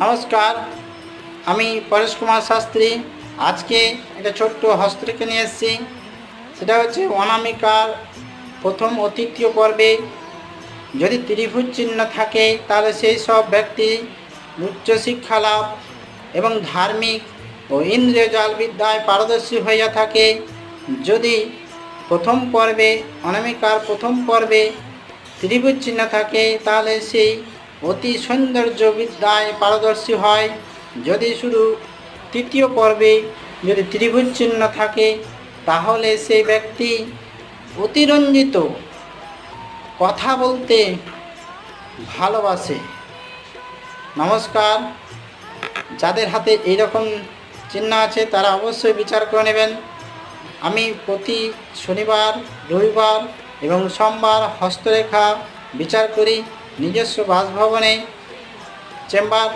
নমস্কার, আমি পরেশ কুমার শাস্ত্রী। আজকে একটা ছোট্ট হস্তরেখা নিয়ে এসেছি। সেটা হচ্ছে অনামিকার প্রথম ও তৃতীয় পর্বে যদি ত্রিভুজ চিহ্ন থাকে তাহলে সেই সব ব্যক্তি উচ্চশিক্ষা লাভ এবং ধার্মিক ও ইন্দ্রিয় জালবিদ্যায় পারদর্শী হইয়া থাকে। যদি প্রথম পর্বে অনামিকার প্রথম পর্বে ত্রিভুজ চিহ্ন থাকে তাহলে সেই অতি সৌন্দর্য বিদ্যায় পারদর্শী হয়। যদি শুধু তৃতীয় পর্বে যদি ত্রিভুজ চিহ্ন থাকে তাহলে সেই ব্যক্তি অতিরঞ্জিত কথা বলতে ভালোবাসে। নমস্কার, যাদের হাতে এইরকম চিহ্ন আছে তারা অবশ্যই বিচার করে নেবেন। আমি প্রতি শনিবার, রবিবার এবং সোমবার হস্তরেখা বিচার করি নিজস্ব বাসভবনে চেম্বার